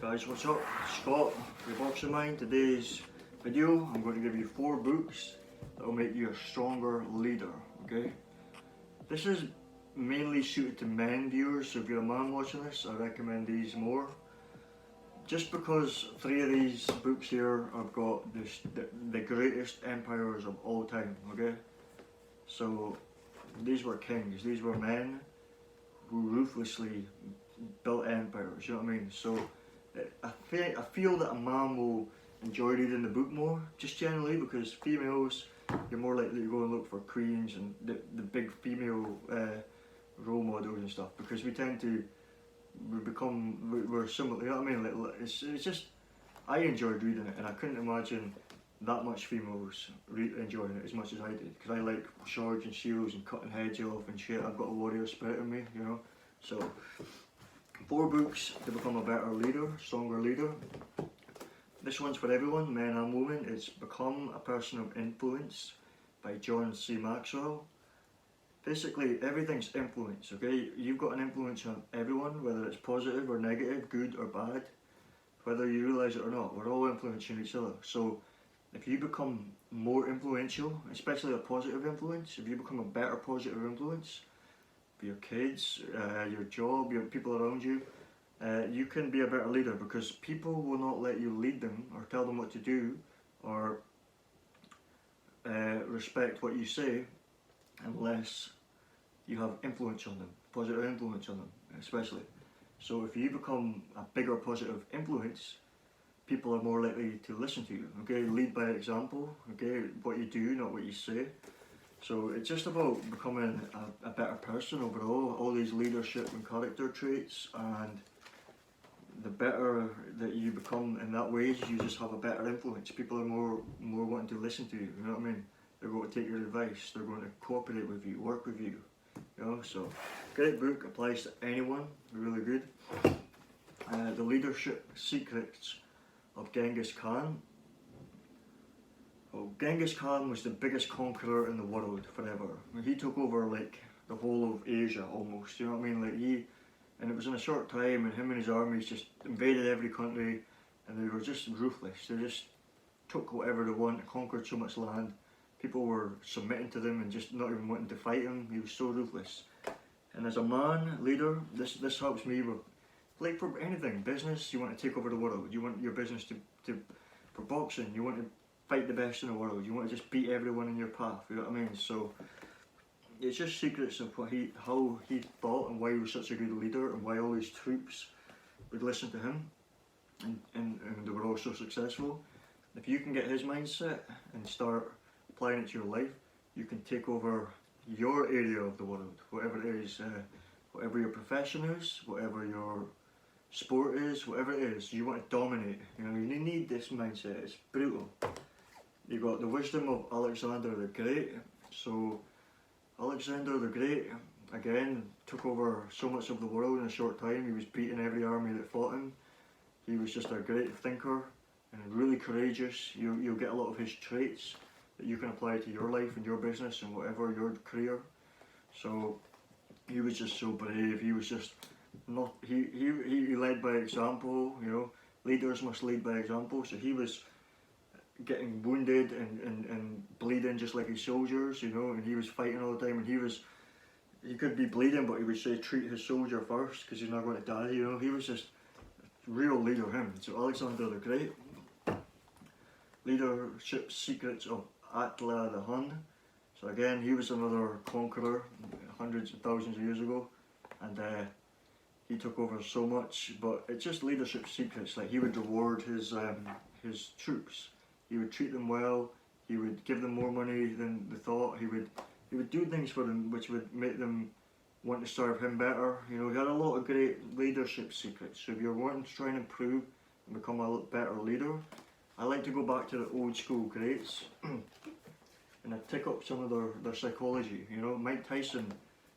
Guys, what's up? Scott, your boxing mind. Today's video, I'm going to give you 4 books that will make you a stronger leader, okay? This is mainly suited to men viewers, so if you're a man watching this, I recommend these more. Just because 3 of these books here have got the greatest empires of all time, okay? So, these were kings, these were men who ruthlessly built empires, you know what I mean? So, I feel that a man will enjoy reading the book more, just generally because females, you're more likely to go and look for queens and the big female role models and stuff, because we tend to, we're similar, you know what I mean? Like, it's just, I enjoyed reading it and I couldn't imagine that much females enjoying it as much as I did, because I like swords and shields and cutting heads off and shit. I've got a warrior spirit in me, you know? So, 4 books to become a better leader, stronger leader. This one's for everyone, men and women. It's Become a Person of Influence by John C. Maxwell. Basically, everything's influence, okay? You've got an influence on everyone, whether it's positive or negative, good or bad. Whether you realise it or not, we're all influencing each other. So, if you become more influential, especially a positive influence, if you become a better positive influence, for your kids, your job, your people around you, you can be a better leader, because people will not let you lead them or tell them what to do or respect what you say unless you have influence on them, positive influence on them especially. So if you become a bigger positive influence, people are more likely to listen to you, okay? Lead by example, okay? What you do, not what you say. So it's just about becoming a better person overall, all these leadership and character traits, and the better that you become in that way, you just have a better influence. People are more wanting to listen to you, you know what I mean? They're going to take your advice, they're going to cooperate with you, work with you, you know? So, great book, applies to anyone, really good. The Leadership Secrets of Genghis Khan. Well, Genghis Khan was the biggest conqueror in the world forever. He took over like the whole of Asia almost, you know what I mean? Like and it was in a short time, and him and his armies just invaded every country, and they were just ruthless. They just took whatever they want, conquered so much land. People were submitting to them and just not even wanting to fight him. He was so ruthless. And as a man, leader, this helps me with, like for anything, business, you want to take over the world. You want your business for boxing, you want to fight the best in the world. You want to just beat everyone in your path, you know what I mean? So it's just secrets of how he thought and why he was such a good leader and why all his troops would listen to him and they were all so successful. If you can get his mindset and start applying it to your life, you can take over your area of the world, whatever it is, whatever your profession is, whatever your sport is, whatever it is, you want to dominate. You know, you need this mindset, it's brutal. You got the wisdom of Alexander the Great. So Alexander the Great, again, took over so much of the world in a short time. He was beating every army that fought him. He was just a great thinker and really courageous. You'll get a lot of his traits that you can apply to your life and your business and whatever, your career. So he was just so brave. He was just not, he led by example, you know. Leaders must lead by example. So he was getting wounded and bleeding just like his soldiers, you know, and he was fighting all the time, and he could be bleeding, but he would say treat his soldier first because he's not going to die, you know. He was just a real leader, him. So Alexander the Great. Leadership Secrets of Attila the Hun. So again, he was another conqueror hundreds of thousands of years ago, and he took over so much, but it's just leadership secrets. Like, he would reward his troops. He would treat them well. He would give them more money than they thought. He would do things for them which would make them want to serve him better. You know, he had a lot of great leadership secrets. So if you're wanting to try and improve and become a better leader, I like to go back to the old school greats and I pick up some of their psychology. You know, Mike Tyson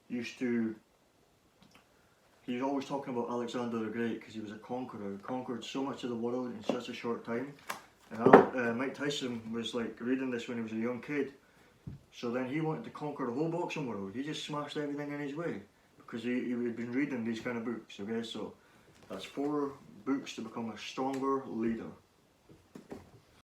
used to, he was always talking about Alexander the Great because he was a conqueror. He conquered so much of the world in such a short time. And Mike Tyson was like reading this when he was a young kid. So then he wanted to conquer the whole boxing world. He just smashed everything in his way because he had been reading these kind of books, okay? So that's 4 books to become a stronger leader.